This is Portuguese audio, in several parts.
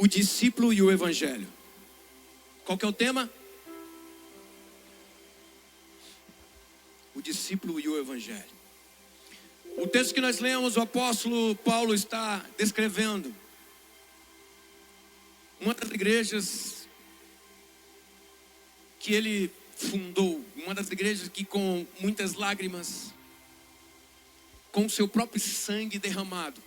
o discípulo e o evangelho. Qual que é o tema? O discípulo e o evangelho. O texto que nós lemos, o apóstolo Paulo está descrevendo uma das igrejas que ele fundou, uma das igrejas que com muitas lágrimas, com seu próprio sangue derramado,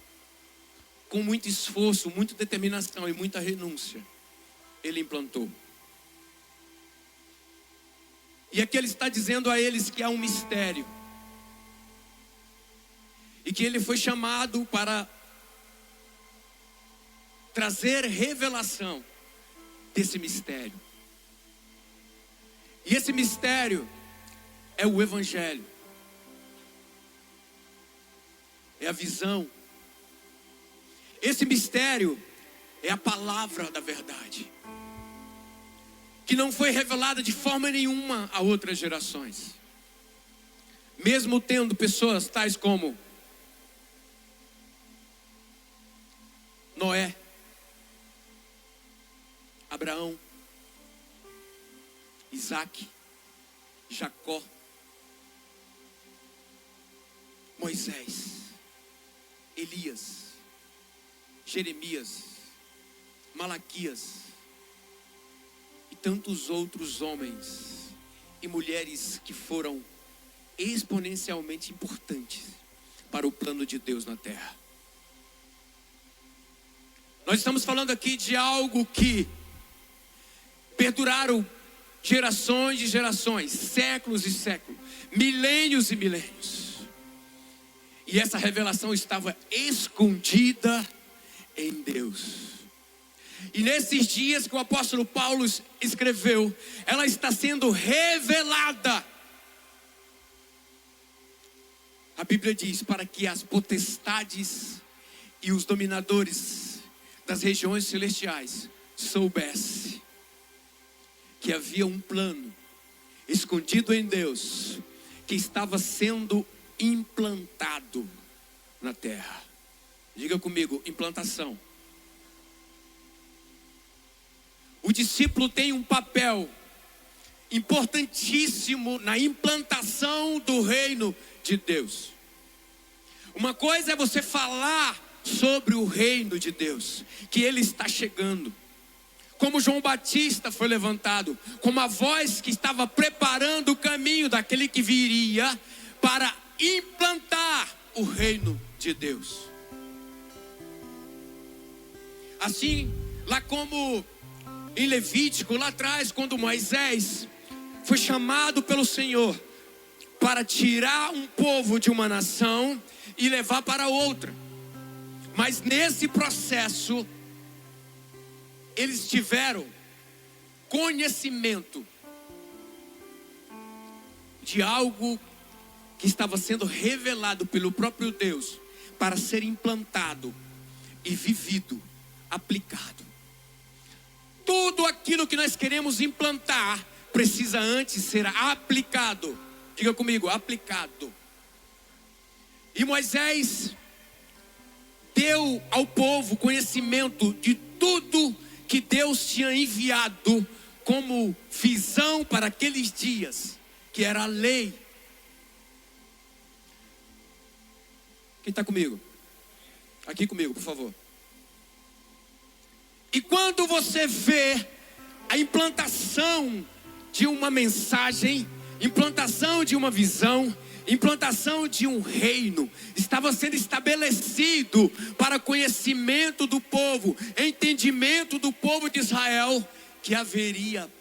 com muito esforço, muita determinação e muita renúncia, ele implantou. E aqui ele está dizendo a eles que há um mistério. E que ele foi chamado para trazer revelação desse mistério. E esse mistério é o evangelho. É a visão. Esse mistério é a palavra da verdade, que não foi revelada de forma nenhuma a outras gerações. Mesmo tendo pessoas tais como Noé, Abraão, Isaac, Jacó, Moisés, Elias, Jeremias, Malaquias e tantos outros homens e mulheres que foram exponencialmente importantes para o plano de Deus na terra. Nós estamos falando aqui de algo que perduraram gerações e gerações, séculos e séculos, milênios e milênios. E essa revelação estava escondida em Deus. E nesses dias que o apóstolo Paulo escreveu, ela está sendo revelada. A Bíblia diz: para que as potestades e os dominadores das regiões celestiais soubessem que havia um plano escondido em Deus, que estava sendo implantado na terra. Diga comigo: implantação. O discípulo tem um papel importantíssimo na implantação do reino de Deus. Uma coisa é você falar sobre o reino de Deus, que ele está chegando. Como João Batista foi levantado, como a voz que estava preparando o caminho daquele que viria para implantar o reino de Deus. Assim, lá como em Levítico, lá atrás, quando Moisés foi chamado pelo Senhor para tirar um povo de uma nação e levar para outra. Mas nesse processo, eles tiveram conhecimento de algo que estava sendo revelado pelo próprio Deus para ser implantado e vivido, aplicado. Tudo aquilo que nós queremos implantar precisa antes ser aplicado. Diga comigo: aplicado. E Moisés deu ao povo conhecimento de tudo que Deus tinha enviado como visão para aqueles dias, que era a lei. Quem está comigo? Aqui comigo, por favor. E quando você vê a implantação de uma mensagem, implantação de uma visão, implantação de um reino, estava sendo estabelecido para conhecimento do povo, entendimento do povo de Israel, que haveria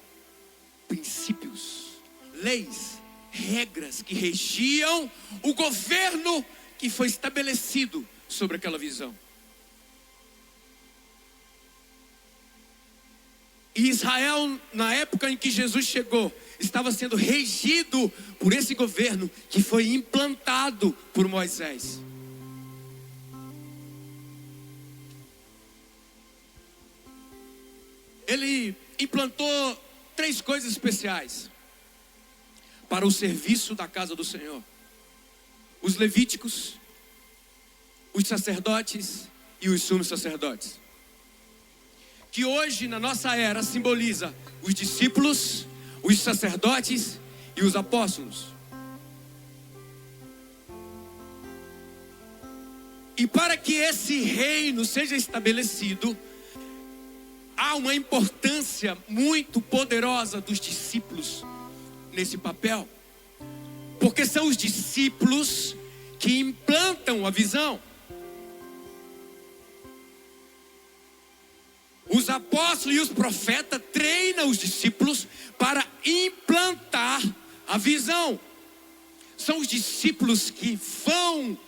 princípios, leis, regras que regiam o governo que foi estabelecido sobre aquela visão. E Israel, na época em que Jesus chegou, estava sendo regido por esse governo que foi implantado por Moisés. Ele implantou 3 coisas especiais para o serviço da casa do Senhor: os levíticos, os sacerdotes e os sumos sacerdotes. que hoje na nossa era simboliza os discípulos, os sacerdotes e os apóstolos. E para que esse reino seja estabelecido, há uma importância muito poderosa dos discípulos nesse papel. Porque são os discípulos que implantam a visão. Os apóstolos e os profetas treinam os discípulos para implantar a visão. São os discípulos que vão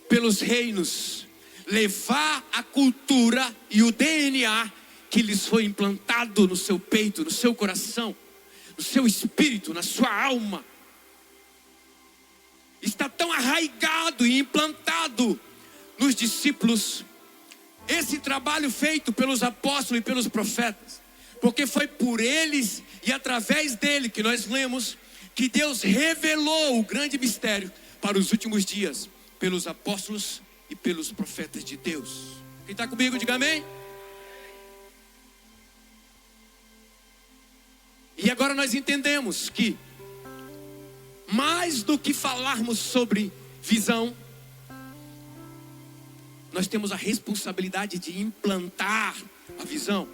pelos reinos levar a cultura e o DNA que lhes foi implantado no seu peito, no seu coração, no seu espírito, na sua alma. Está tão arraigado e implantado nos discípulos esse trabalho feito pelos apóstolos e pelos profetas, porque foi por eles e através dele que nós lemos que Deus revelou o grande mistério para os últimos dias, pelos apóstolos e pelos profetas de Deus. Quem está comigo, diga amém. E agora nós entendemos que mais do que falarmos sobre visão, nós temos a responsabilidade de implantar a visão.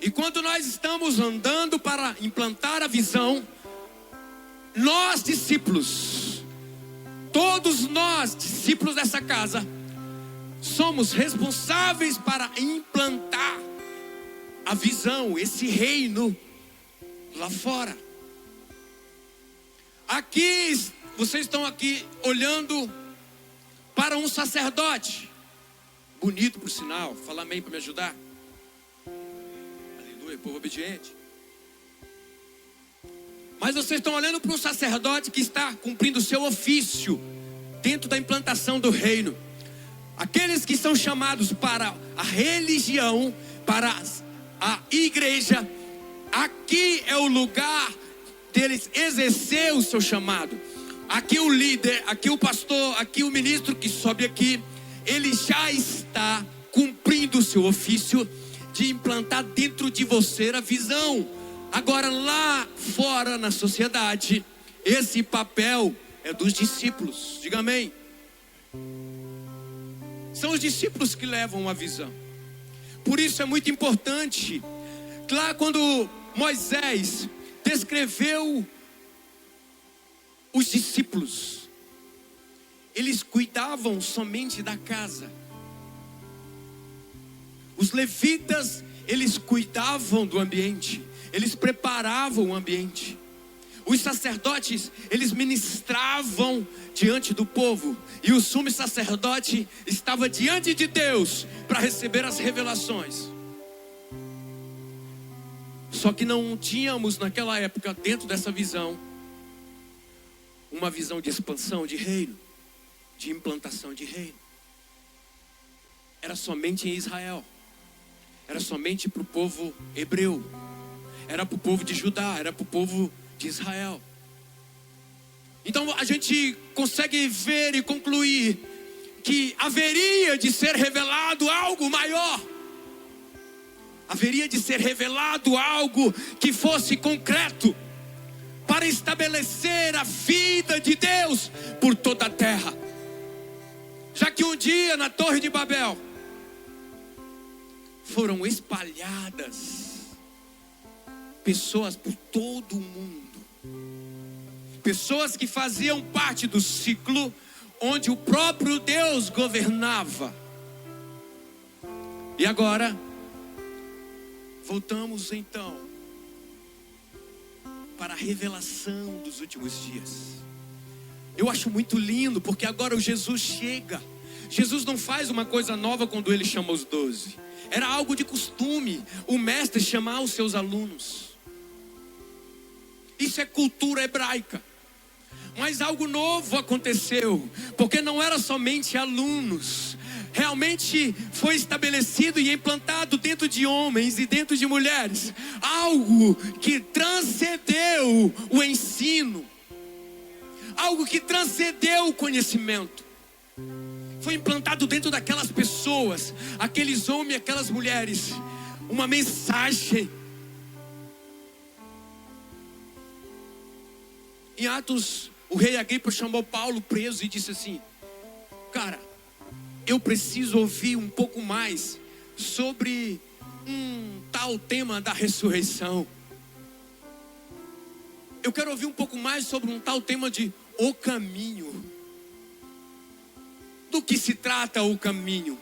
E quando nós estamos andando para implantar a visão, nós discípulos, todos nós discípulos dessa casa, somos responsáveis para implantar a visão, esse reino lá fora. Aqui, vocês estão aqui olhando para um sacerdote, bonito por sinal, fala amém para me ajudar. Aleluia, povo obediente. Mas vocês estão olhando para um sacerdote que está cumprindo o seu ofício dentro da implantação do reino. Aqueles que são chamados para a religião, para a igreja, aqui é o lugar deles exercer o seu chamado. Aqui o líder, aqui o pastor, aqui o ministro que sobe aqui, ele já está cumprindo o seu ofício de implantar dentro de você a visão. Agora lá fora na sociedade, esse papel é dos discípulos, diga amém. São os discípulos que levam a visão. Por isso é muito importante. Lá quando Moisés descreveu os discípulos, eles cuidavam somente da casa. Os levitas, eles cuidavam do ambiente, eles preparavam o ambiente. Os sacerdotes, eles ministravam diante do povo, e o sumo sacerdote estava diante de Deus para receber as revelações. Só que não tínhamos naquela época, dentro dessa visão, uma visão de expansão de reino, de implantação de reino. Era somente em Israel, era somente para o povo hebreu, era para o povo de Judá, era para o povo de Israel. Então a gente consegue ver e concluir que haveria de ser revelado algo maior. Haveria de ser revelado algo que fosse concreto, para estabelecer a vida de Deus por toda a terra. Já que um dia na Torre de Babel foram espalhadas pessoas por todo o mundo, pessoas que faziam parte do ciclo onde o próprio Deus governava. E agora voltamos então para a revelação dos últimos dias. Eu acho muito lindo, porque agora o Jesus chega. Jesus não faz uma coisa nova quando ele chama os 12. Era algo de costume, o mestre chamar os seus alunos. Isso é cultura hebraica. Mas algo novo aconteceu, porque não era somente alunos. Realmente foi estabelecido e implantado dentro de homens e dentro de mulheres algo que transcendeu o ensino, algo que transcendeu o conhecimento. foi implantado dentro daquelas pessoas, aqueles homens e aquelas mulheres, uma mensagem. Em Atos, o rei Agripa chamou Paulo preso e disse assim: cara, eu preciso ouvir um pouco mais sobre um tal tema da ressurreição. Eu quero ouvir um pouco mais sobre um tal tema de o caminho. Do que se trata o caminho?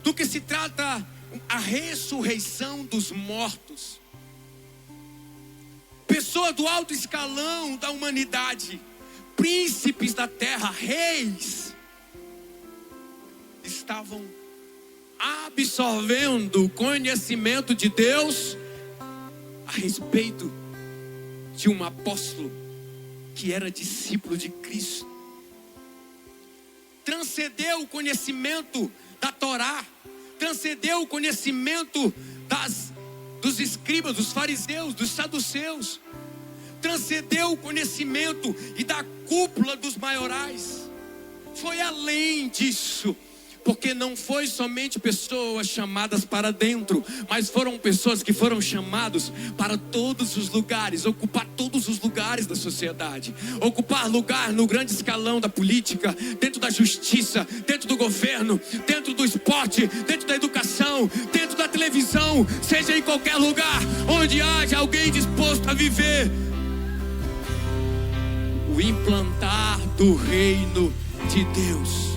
Do que se trata a ressurreição dos mortos? Pessoas do alto escalão da humanidade, príncipes da terra, reis, estavam absorvendo o conhecimento de Deus a respeito de um apóstolo que era discípulo de Cristo. Transcendeu o conhecimento da Torá, transcendeu o conhecimento dos escribas, dos fariseus, dos saduceus, transcendeu o conhecimento e da cúpula dos maiorais. Foi além disso, porque não foi somente pessoas chamadas para dentro, mas foram pessoas que foram chamadas para todos os lugares, ocupar todos os lugares da sociedade, ocupar lugar no grande escalão da política, dentro da justiça, dentro do governo, dentro do esporte, dentro da educação, dentro da televisão, seja em qualquer lugar onde haja alguém disposto a viver o implantar do reino de Deus.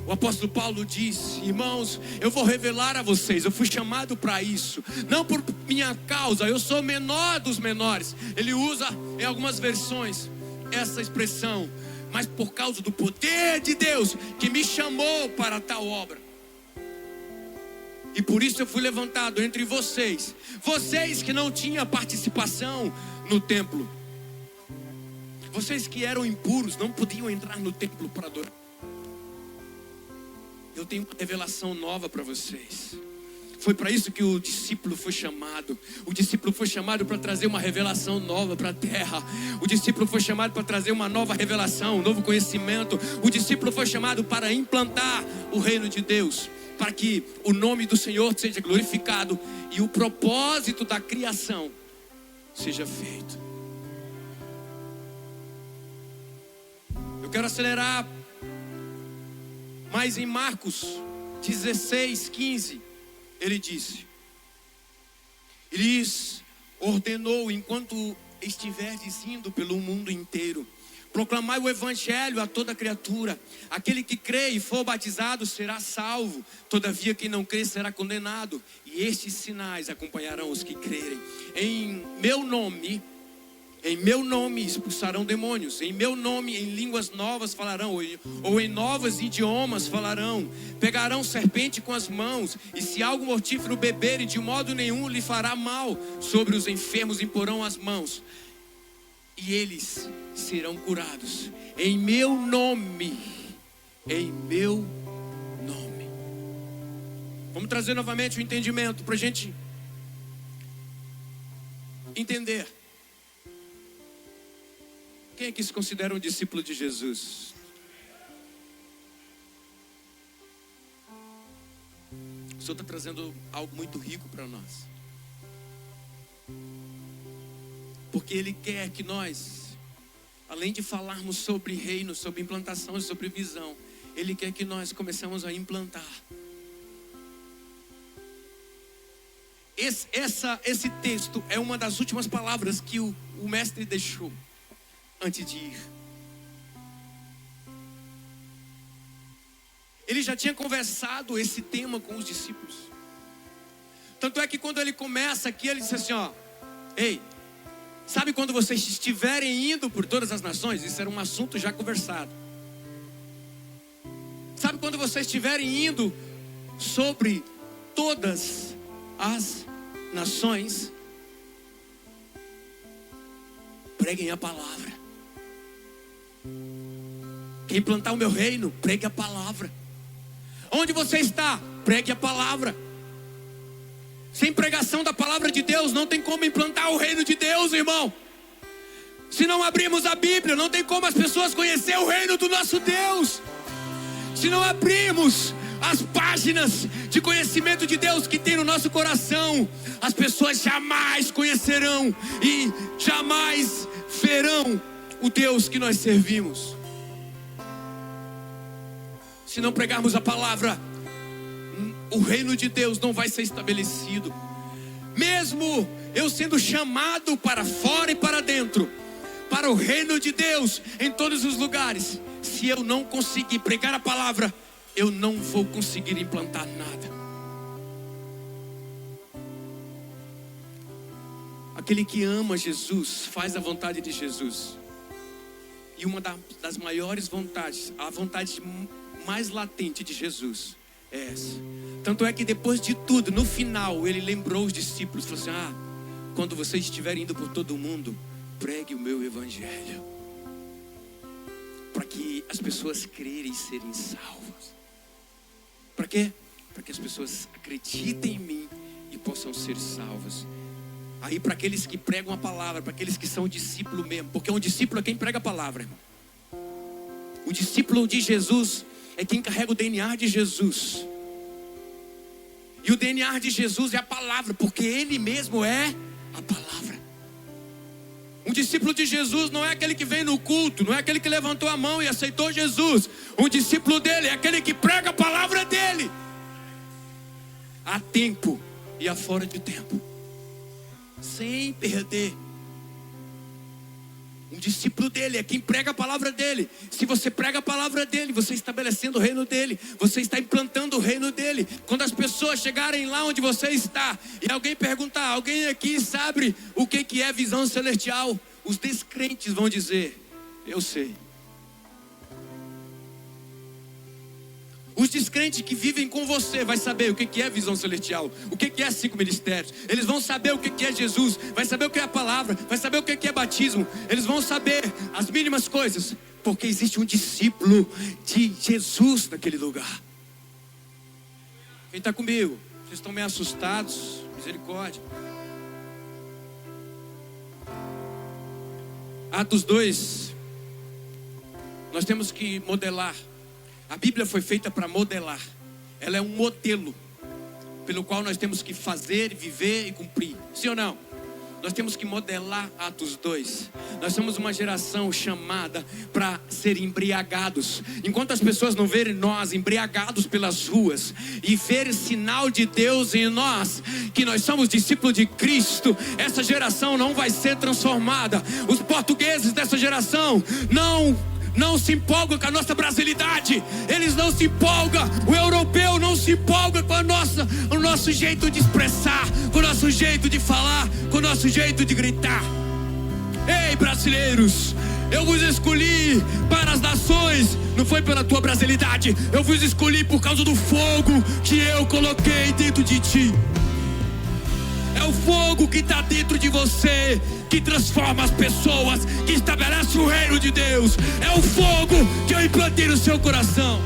O apóstolo Paulo disse: irmãos, eu vou revelar a vocês, eu fui chamado para isso, não por minha causa, eu sou o menor dos menores. Ele usa em algumas versões essa expressão, mas por causa do poder de Deus que me chamou para tal obra. E por isso eu fui levantado entre vocês, vocês que não tinham participação no templo, vocês que eram impuros, não podiam entrar no templo para adorar. Eu tenho uma revelação nova para vocês. Foi para isso que o discípulo foi chamado. O discípulo foi chamado para trazer uma revelação nova para a terra. O discípulo foi chamado para trazer uma nova revelação, um novo conhecimento. O discípulo foi chamado para implantar o reino de Deus, para que o nome do Senhor seja glorificado e o propósito da criação seja feito. Eu quero acelerar, mas em Marcos 16:15, ele disse: ele lhes ordenou, enquanto estiverdes indo pelo mundo inteiro, proclamai o evangelho a toda criatura. Aquele que crê e for batizado será salvo, todavia quem não crê será condenado. E estes sinais acompanharão os que crerem. Em meu nome expulsarão demônios, em meu nome em línguas novas falarão, ou em novos idiomas falarão, pegarão serpente com as mãos, e se algo mortífero beberem, de modo nenhum lhe fará mal. Sobre os enfermos imporão as mãos e eles serão curados. Em meu nome, em meu nome. Vamos trazer novamente o entendimento para a gente entender. Quem é que se considera um discípulo de Jesus? O Senhor está trazendo algo muito rico para nós, porque Ele quer que nós, além de falarmos sobre reino, sobre implantação e sobre visão, Ele quer que nós comecemos a implantar. Esse texto é uma das últimas palavras que o mestre deixou antes de ir. Ele já tinha conversado esse tema com os discípulos. Tanto é que quando ele começa aqui, ele disse assim: ó, ei, sabe quando vocês estiverem indo por todas as nações? Isso era um assunto já conversado. Sabe quando vocês estiverem indo sobre todas as nações, preguem a palavra. Quem implantar o meu reino, pregue a palavra. Onde você está, pregue a palavra. Sem pregação da palavra de Deus, não tem como implantar o reino de Deus, irmão. Se não abrirmos a Bíblia, não tem como as pessoas conhecer o reino do nosso Deus. se não abrirmos as páginas de conhecimento de Deus que tem no nosso coração, as pessoas jamais conhecerão e jamais verão o Deus que nós servimos. Se não pregarmos a palavra, o reino de Deus não vai ser estabelecido. Mesmo eu sendo chamado para fora e para dentro, para o reino de Deus em todos os lugares, se eu não conseguir pregar a palavra, eu não vou conseguir implantar nada. Aquele que ama Jesus, faz a vontade de Jesus. E uma das maiores vontades, a vontade mais latente de Jesus é essa. Tanto é que depois de tudo, no final, ele lembrou os discípulos, falou assim: quando vocês estiverem indo por todo o mundo, pregue o meu evangelho, para que as pessoas crerem e serem salvas. Para quê? Para que as pessoas acreditem em mim e possam ser salvas. Aí para aqueles que pregam a palavra, para aqueles que são discípulo mesmo, porque um discípulo é quem prega a palavra, irmão. O discípulo de Jesus é quem carrega o DNA de Jesus. E o DNA de Jesus é a palavra, porque Ele mesmo é a palavra. Um discípulo de Jesus não é aquele que vem no culto, não é aquele que levantou a mão e aceitou Jesus. Um discípulo dele é aquele que prega a palavra dele, a tempo e a fora de tempo, sem perder. Um discípulo dele é quem prega a palavra dele. Se você prega a palavra dele, você está estabelecendo o reino dele, você está implantando o reino dele. Quando as pessoas chegarem lá onde você está e alguém perguntar: alguém aqui sabe o que é visão celestial? Os descrentes vão dizer: eu sei. Os descrentes que vivem com você vai saber o que é visão celestial, o que é 5 ministérios. Eles vão saber o que é Jesus, vai saber o que é a palavra, vai saber o que é batismo. Eles vão saber as mínimas coisas, porque existe um discípulo de Jesus naquele lugar. Quem está comigo? Vocês estão meio assustados? Misericórdia. Atos 2, nós temos que modelar. A Bíblia foi feita para modelar. Ela é um modelo pelo qual nós temos que fazer, viver e cumprir. Sim ou não? Nós temos que modelar Atos 2. Nós somos uma geração chamada para ser embriagados. Enquanto as pessoas não verem nós embriagados pelas ruas e verem sinal de Deus em nós, que nós somos discípulos de Cristo, essa geração não vai ser transformada. Os portugueses dessa geração não se empolgam com a nossa brasilidade. Eles não se empolgam. O europeu não se empolga com o nosso jeito de expressar, com o nosso jeito de falar, com o nosso jeito de gritar. Ei, brasileiros, eu vos escolhi para as nações, não foi pela tua brasilidade. Eu vos escolhi por causa do fogo que eu coloquei dentro de ti. É o fogo que está dentro de você que transforma as pessoas, que estabelece o reino de Deus. É o fogo que eu implantei no seu coração.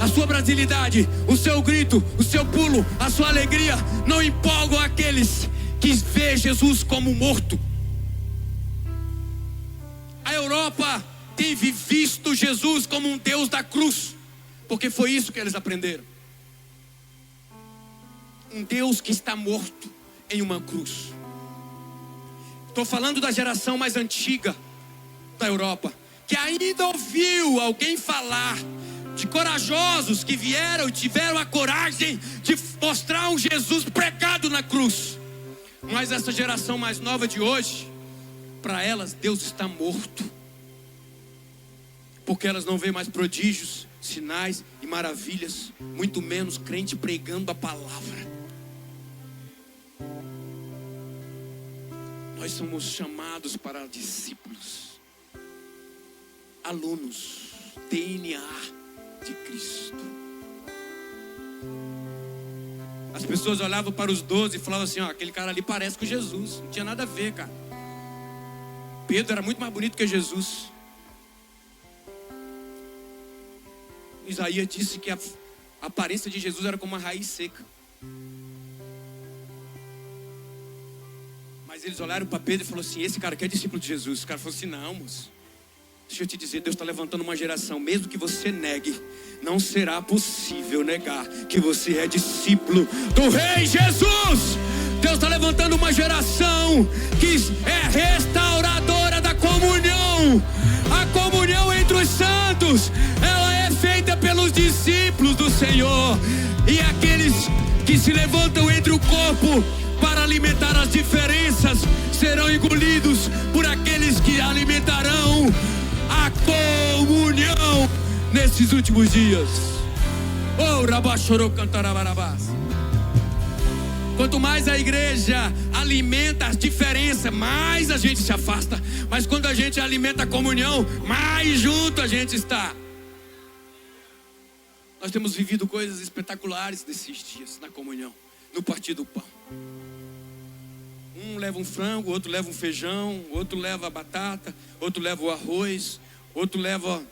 A sua brasilidade, o seu grito, o seu pulo, a sua alegria não empolgam aqueles que vê Jesus como morto. A Europa tem visto Jesus como um Deus da cruz, porque foi isso que eles aprenderam. Um Deus que está morto em uma cruz. Estou falando da geração mais antiga da Europa, que ainda ouviu alguém falar de corajosos que vieram e tiveram a coragem de mostrar um Jesus pregado na cruz. Mas essa geração mais nova de hoje, para elas Deus está morto, porque elas não veem mais prodígios, sinais e maravilhas, muito menos crente pregando a palavra. Nós somos chamados para discípulos, alunos, DNA de Cristo. As pessoas olhavam para os 12 e falavam assim: aquele cara ali parece com Jesus. Não tinha nada a ver, cara. Pedro era muito mais bonito que Jesus. Isaías disse que a aparência de Jesus era como uma raiz seca. Mas eles olharam para Pedro e falaram assim: esse cara aqui é discípulo de Jesus. O cara falou assim: não, moço, Deixa eu te dizer, Deus está levantando uma geração, mesmo que você negue, não será possível negar que você é discípulo do Rei Jesus. Deus está levantando uma geração que é restauradora da comunhão. A comunhão entre os santos, ela é feita pelos discípulos do Senhor. E aqueles que se levantam entre o corpo para alimentar as diferenças serão engolidos por aqueles que alimentarão a comunhão nesses últimos dias. Oh, Rabachorô Cantarabarabás. Quanto mais a igreja alimenta as diferenças, mais a gente se afasta. Mas quando a gente alimenta a comunhão, mais junto a gente está. Nós temos vivido coisas espetaculares desses dias na comunhão, no partir do pão. Um leva um frango, outro leva um feijão, outro leva a batata, outro leva o arroz, outro leva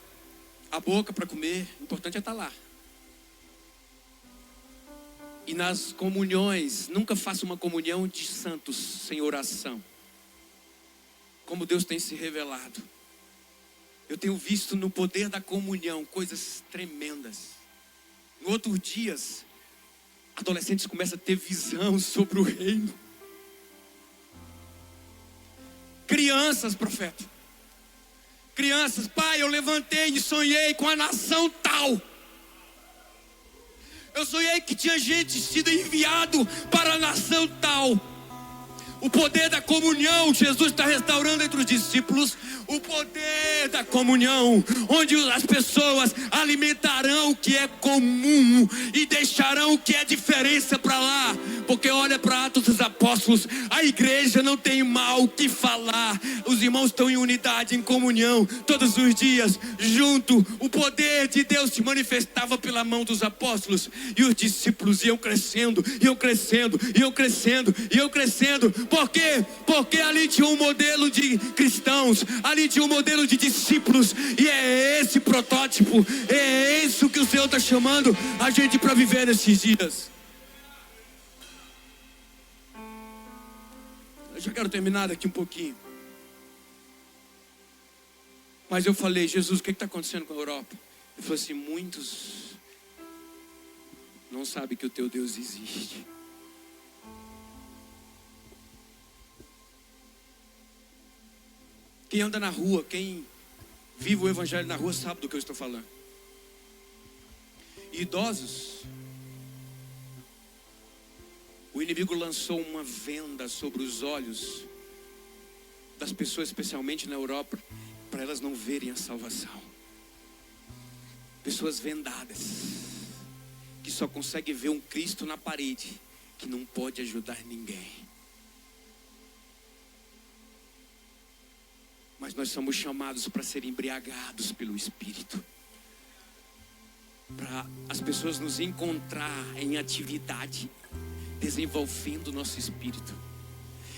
a boca para comer. O importante é estar lá. E nas comunhões, nunca faça uma comunhão de santos sem oração. Como Deus tem se revelado. Eu tenho visto no poder da comunhão coisas tremendas. Em outros dias, adolescentes começam a ter visão sobre o reino. Crianças, profeta. Crianças, pai, eu levantei e sonhei com a nação tal. Eu sonhei que tinha gente sido enviado para a nação tal. O poder da comunhão, Jesus está restaurando entre os discípulos. O poder da comunhão, onde as pessoas alimentarão o que é comum e deixarão o que é diferença para lá. Porque olha para Atos dos Apóstolos, a igreja não tem mal o que falar. Os irmãos estão em unidade, em comunhão, todos os dias, junto. O poder de Deus se manifestava pela mão dos apóstolos. E os discípulos iam crescendo, iam crescendo, iam crescendo, iam crescendo. Por quê? Porque ali tinha um modelo de cristãos, ali tinha um modelo de discípulos. E é esse protótipo, é isso que o Senhor está chamando a gente para viver nesses dias. Eu já quero terminar daqui um pouquinho. Mas eu falei, Jesus, o que está acontecendo com a Europa? Ele falou assim, muitos não sabem que o teu Deus existe. Quem anda na rua, quem vive o evangelho na rua sabe do que eu estou falando. Idosos, o inimigo lançou uma venda sobre os olhos das pessoas, especialmente na Europa, para elas não verem a salvação. Pessoas vendadas, que só conseguem ver um Cristo na parede, que não pode ajudar ninguém. Mas nós somos chamados para ser embriagados pelo Espírito. Para as pessoas nos encontrar em atividade, desenvolvendo o nosso espírito,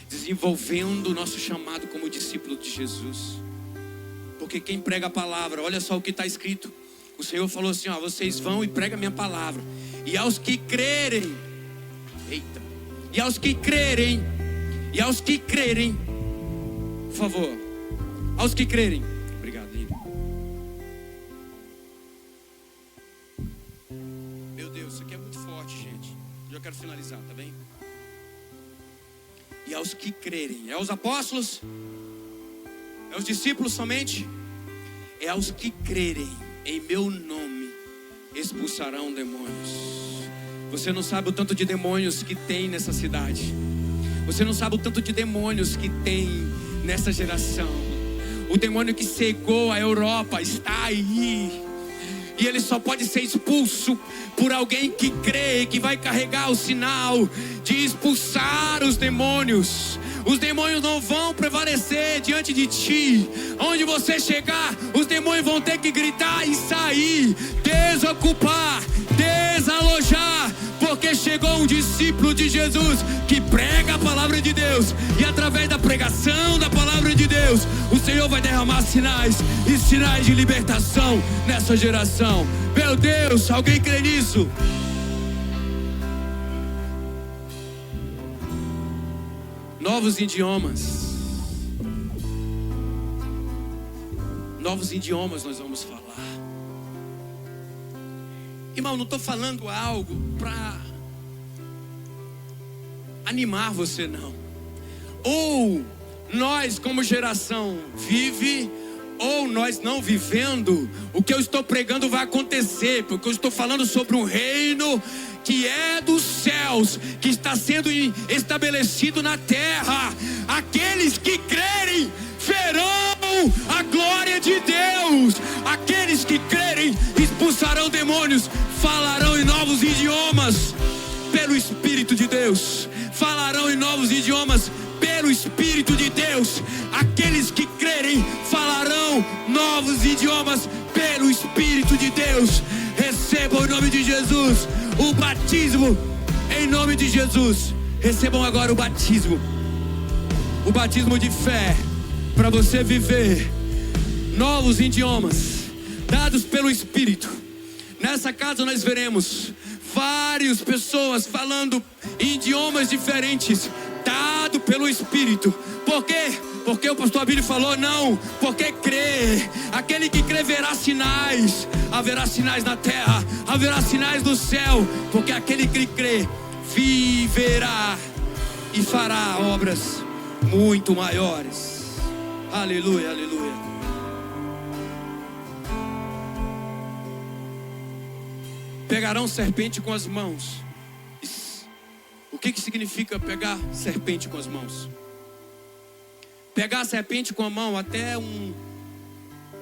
desenvolvendo o nosso chamado como discípulo de Jesus. Porque quem prega a palavra, olha só o que está escrito. O Senhor falou assim, ó, vocês vão e pregam a minha palavra. E aos que crerem, e aos que crerem, por favor, aos que crerem. Obrigado, lindo. Meu Deus, isso aqui é muito forte, gente. Já quero finalizar, tá bem? E aos que crerem, é aos apóstolos? É aos discípulos somente? É aos que crerem em meu nome, expulsarão demônios. Você não sabe o tanto de demônios que tem nessa cidade. Você não sabe o tanto de demônios que tem nessa geração. O demônio que cegou a Europa está aí. E ele só pode ser expulso por alguém que crê, que vai carregar o sinal de expulsar os demônios. Os demônios não vão prevalecer diante de ti. Onde você chegar, os demônios vão ter que gritar e sair, desocupar, desalojar. Porque chegou um discípulo de Jesus que prega a palavra de Deus. E através da pregação da palavra de Deus, o Senhor vai derramar sinais e sinais de libertação nessa geração. Meu Deus, alguém crê nisso? Novos idiomas. novos idiomas nós vamos falar. Irmão, não estou falando algo para animar você, não. Ou nós como geração vive, ou nós não vivendo, o que eu estou pregando vai acontecer, porque eu estou falando sobre um reino que é dos céus, que está sendo estabelecido na terra. Aqueles que crerem verão a glória de Deus. Aqueles que crerem expulsarão demônios, falarão em novos idiomas pelo Espírito de Deus. Falarão em novos idiomas pelo Espírito de Deus. Aqueles que crerem falarão novos idiomas pelo Espírito de Deus. Recebam em nome de Jesus o batismo em nome de Jesus. Recebam agora o batismo de fé, para você viver novos idiomas dados pelo Espírito. Nessa casa nós veremos várias pessoas falando em idiomas diferentes, dado pelo Espírito. Por quê? Porque o pastor Abílio falou, não, porque crê. Aquele que crê verá sinais. Haverá sinais na terra, haverá sinais no céu. Porque aquele que crê viverá e fará obras muito maiores. Aleluia, aleluia. Pegarão serpente com as mãos. O que significa pegar serpente com as mãos? Pegar a serpente com a mão, até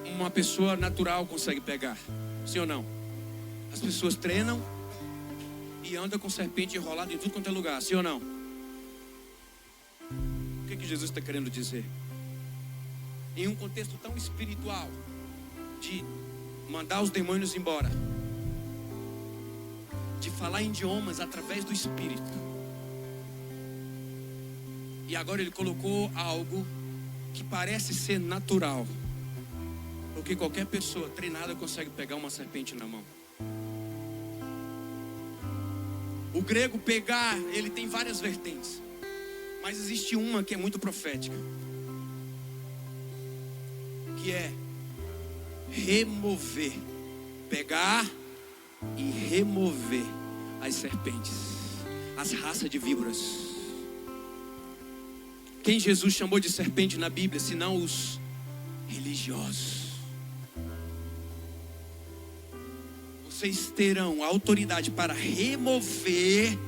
uma pessoa natural consegue pegar. Sim ou não? As pessoas treinam e andam com serpente enrolada em tudo quanto é lugar. Sim ou não? O que Jesus está querendo dizer? Em um contexto tão espiritual, de mandar os demônios embora, de falar em idiomas através do Espírito. E agora ele colocou algo que parece ser natural, porque qualquer pessoa treinada consegue pegar uma serpente na mão. O grego pegar, ele tem várias vertentes, mas existe uma que é muito profética, que é remover. Pegar e remover as serpentes, as raças de víboras. Quem Jesus chamou de serpente na Bíblia, senão os religiosos? Vocês terão autoridade para remover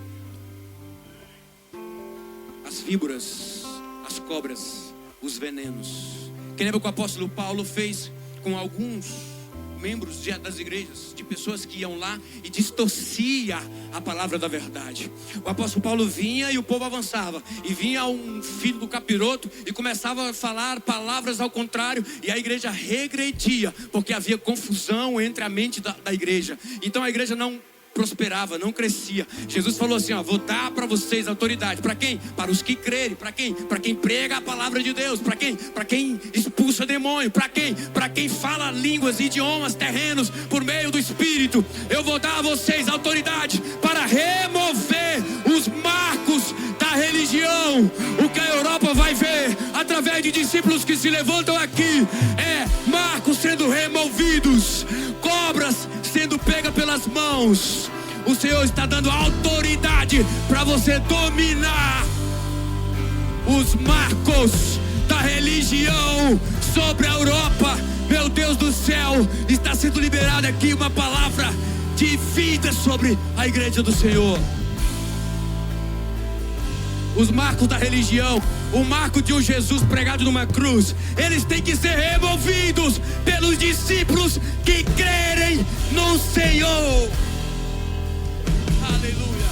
as víboras, as cobras, os venenos. Quem lembra que o apóstolo Paulo fez com alguns membros das igrejas, de pessoas que iam lá e distorcia a palavra da verdade. O apóstolo Paulo vinha e o povo avançava, e vinha um filho do capiroto e começava a falar palavras ao contrário, e a igreja regredia, porque havia confusão entre a mente da igreja. Então a igreja não prosperava, não crescia. Jesus falou assim, vou dar para vocês autoridade. Para quem? Para os que crerem. Para quem? Para quem prega a palavra de Deus. Para quem? Para quem expulsa demônio. Para quem? Para quem fala línguas e idiomas terrenos por meio do Espírito. Eu vou dar a vocês autoridade para remover os marcos da religião. O que a Europa vai ver através de discípulos que se levantam aqui é marcos sendo removidos, cobras sendo pegas pelas mãos. O Senhor está dando autoridade para você dominar os marcos da religião sobre a Europa. Meu Deus do céu, está sendo liberada aqui uma palavra de vida sobre a igreja do Senhor. Os marcos da religião, o marco de um Jesus pregado numa cruz, eles têm que ser removidos pelos discípulos que crerem no Senhor. Aleluia.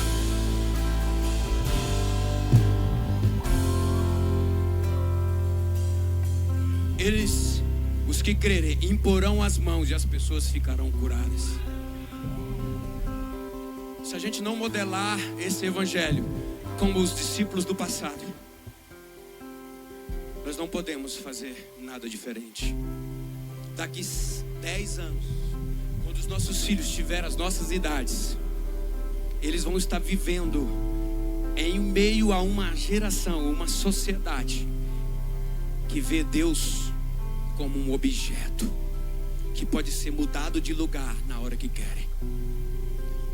Eles, os que crerem, imporão as mãos e as pessoas ficarão curadas. Se a gente não modelar esse evangelho como os discípulos do passado, nós não podemos fazer nada diferente. Daqui 10 anos, quando os nossos filhos tiverem as nossas idades, eles vão estar vivendo em meio a uma geração, uma sociedade que vê Deus como um objeto que pode ser mudado de lugar na hora que querem.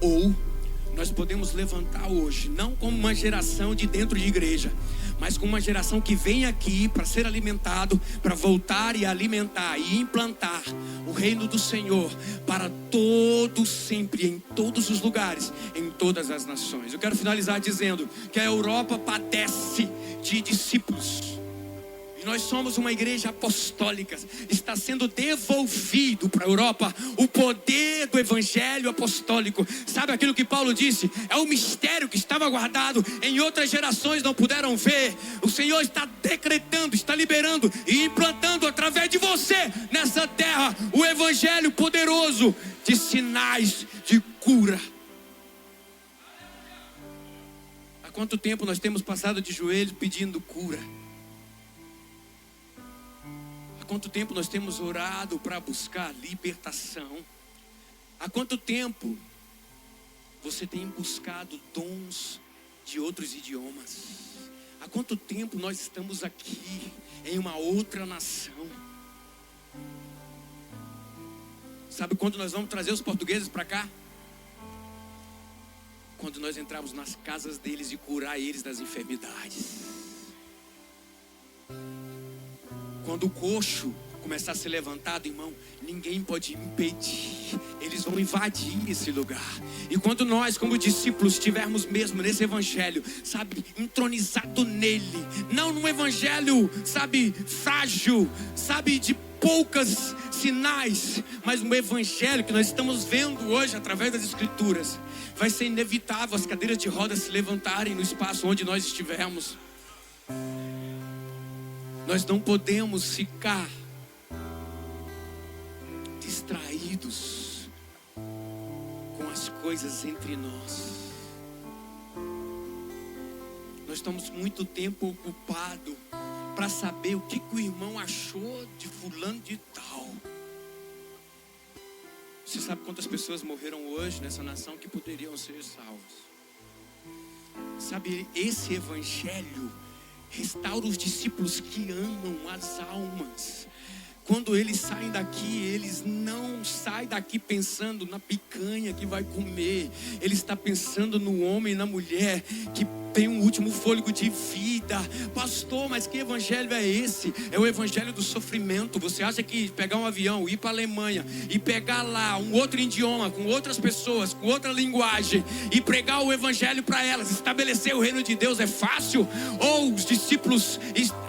Ou nós podemos levantar hoje, não como uma geração de dentro de igreja, mas como uma geração que vem aqui para ser alimentado, para voltar e alimentar e implantar o reino do Senhor para todos sempre, em todos os lugares, em todas as nações. Eu quero finalizar dizendo que a Europa padece de discípulos. E nós somos uma igreja apostólica. Está sendo devolvido para a Europa o poder do evangelho apostólico. Sabe aquilo que Paulo disse? É um mistério que estava guardado, em outras gerações não puderam ver. O Senhor está decretando, está liberando e implantando através de você nessa terra o evangelho poderoso de sinais de cura. Há quanto tempo nós temos passado de joelhos pedindo cura? Quanto tempo nós temos orado para buscar libertação? Há quanto tempo você tem buscado dons de outros idiomas? Há quanto tempo nós estamos aqui em uma outra nação? Sabe quando nós vamos trazer os portugueses para cá? Quando nós entrarmos nas casas deles e curar eles das enfermidades. Quando o coxo começar a ser levantado, irmão, ninguém pode impedir. Eles vão invadir esse lugar. E quando nós, como discípulos, estivermos mesmo nesse evangelho, sabe, entronizado nele, não num evangelho, sabe, frágil, sabe, de poucas sinais, mas um evangelho que nós estamos vendo hoje através das escrituras, vai ser inevitável as cadeiras de rodas se levantarem no espaço onde nós estivermos. Nós não podemos ficar distraídos com as coisas entre nós. Nós estamos muito tempo ocupados para saber o que o irmão achou de fulano de tal. Você sabe quantas pessoas morreram hoje nessa nação que poderiam ser salvas? Sabe, esse evangelho restaura os discípulos que amam as almas. Quando eles saem daqui, eles não saem daqui pensando na picanha que vai comer. Ele está pensando no homem e na mulher que tem um último fôlego de vida. Pastor, mas que evangelho é esse? É o evangelho do sofrimento. Você acha que pegar um avião, ir para a Alemanha e pegar lá um outro idioma, com outras pessoas, com outra linguagem, e pregar o evangelho para elas, estabelecer o reino de Deus é fácil? Ou os discípulos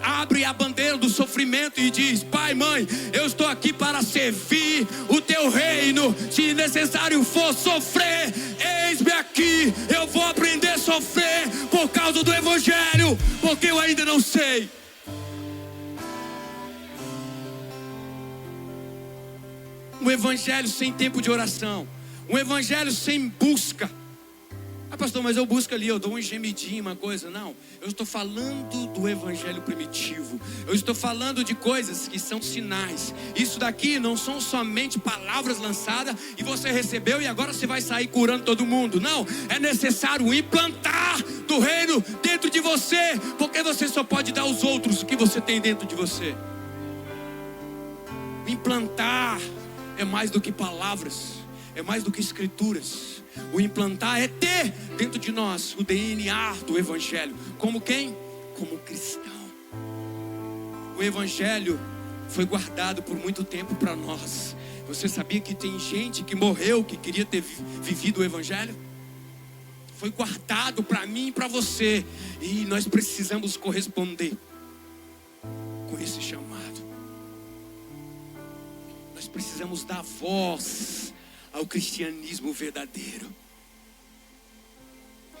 abrem a bandeira do sofrimento e diz: pai, mãe, eu estou aqui para servir o teu reino. Se necessário for sofrer, eis-me aqui. Eu vou aprender a sofrer por causa do evangelho, porque eu ainda não sei. Um evangelho sem tempo de oração, um evangelho sem busca. Ah, pastor, mas eu busco ali, eu dou um gemidinho, uma coisa. Não, eu estou falando do evangelho primitivo. Eu estou falando de coisas que são sinais. Isso daqui não são somente palavras lançadas e você recebeu e agora você vai sair curando todo mundo. Não, é necessário implantar do reino dentro de você, porque você só pode dar aos outros o que você tem dentro de você. Implantar é mais do que palavras, é mais do que escrituras. O implantar é ter dentro de nós o DNA do evangelho. Como quem? Como cristão. O evangelho foi guardado por muito tempo para nós. Você sabia que tem gente que morreu, que queria ter vivido o evangelho? Foi guardado para mim e para você. E nós precisamos corresponder com esse chamado. Nós precisamos dar voz ao cristianismo verdadeiro.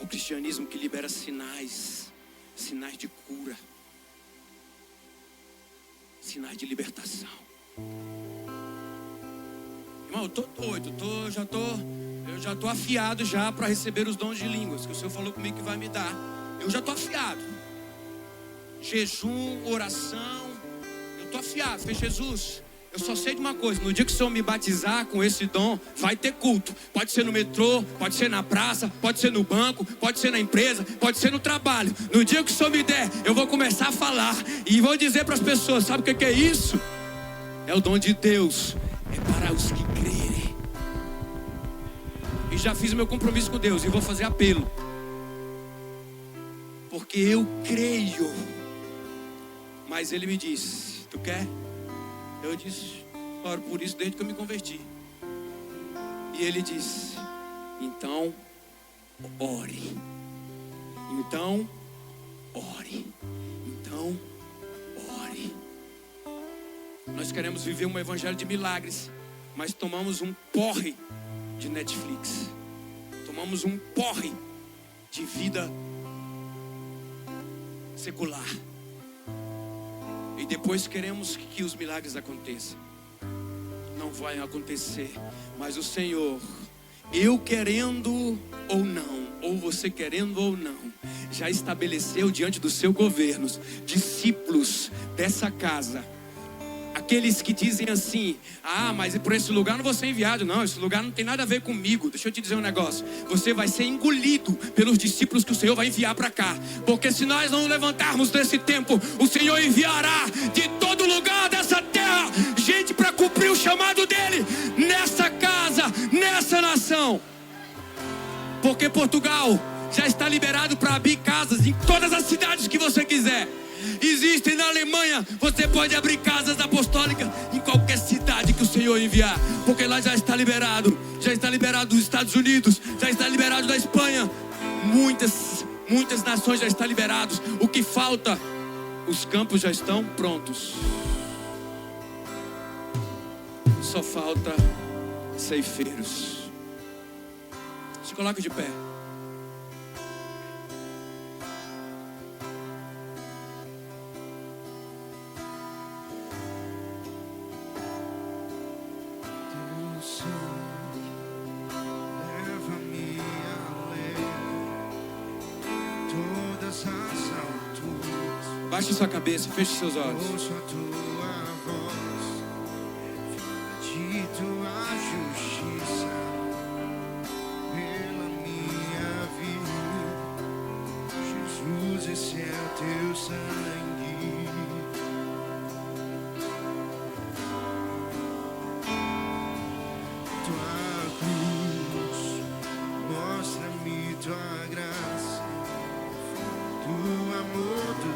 O cristianismo que libera sinais de cura, sinais de libertação. Irmão, eu tô doido, eu já tô afiado já para receber os dons de línguas que o Senhor falou comigo que vai me dar. Eu já tô afiado. Jejum, oração, eu tô afiado. Falei: Jesus, eu só sei de uma coisa: no dia que o Senhor me batizar com esse dom, vai ter culto. Pode ser no metrô, pode ser na praça, pode ser no banco, pode ser na empresa, pode ser no trabalho. No dia que o Senhor me der, eu vou começar a falar e vou dizer para as pessoas: sabe o que é isso? é o dom de Deus, é para os que crerem. E já fiz o meu compromisso com Deus e vou fazer apelo, porque eu creio. Mas Ele me disse: tu quer? Eu disse: oro por isso desde que eu me converti. E Ele disse: então ore. Então ore. Então ore. Nós queremos viver um evangelho de milagres, mas tomamos um porre de Netflix. Tomamos um porre de vida secular. E depois queremos que os milagres aconteçam. Não vai acontecer. Mas o Senhor, eu querendo ou não, ou você querendo ou não, já estabeleceu diante do seu governo discípulos dessa casa. Aqueles que dizem assim: ah, mas por esse lugar não vou ser enviado. Não, esse lugar não tem nada a ver comigo. Deixa eu te dizer um negócio: você vai ser engolido pelos discípulos que o Senhor vai enviar para cá. Porque se nós não levantarmos desse tempo, o Senhor enviará de todo lugar dessa terra gente para cumprir o chamado dele nessa casa, nessa nação. Porque Portugal já está liberado para abrir casas em todas as cidades que você quiser. Existem na Alemanha, você pode abrir casas apostólicas em qualquer cidade que o Senhor enviar, porque lá já está liberado dos Estados Unidos, já está liberado da Espanha, muitas nações já estão liberados. O que falta? Os campos já estão prontos, só falta ceifeiros. Se coloque de pé. Baixe sua cabeça, feche seus olhos. Ouço a tua voz, de tua justiça pela minha vida. Jesus, esse é o teu sangue. Tua cruz, mostra-me tua graça, do amor do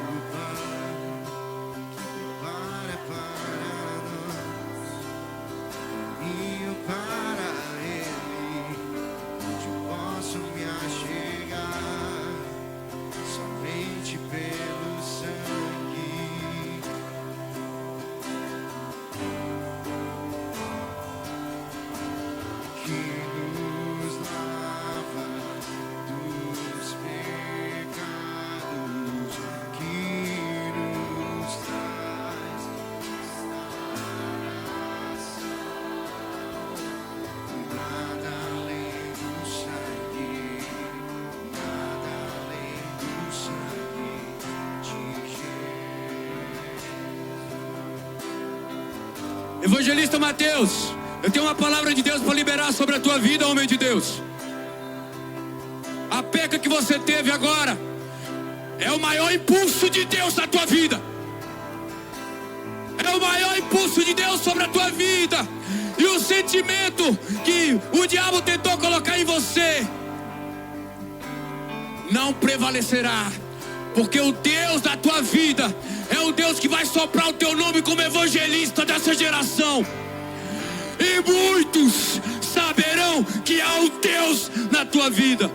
Evangelista Mateus, eu tenho uma palavra de Deus para liberar sobre a tua vida, homem de Deus. A peca que você teve agora é o maior impulso de Deus na tua vida. É o maior impulso de Deus sobre a tua vida. E o sentimento que o diabo tentou colocar em você não prevalecerá, porque o Deus da tua vida é o Deus que vai soprar o teu nome como evangelista dessa geração. E muitos saberão que há um Deus na tua vida.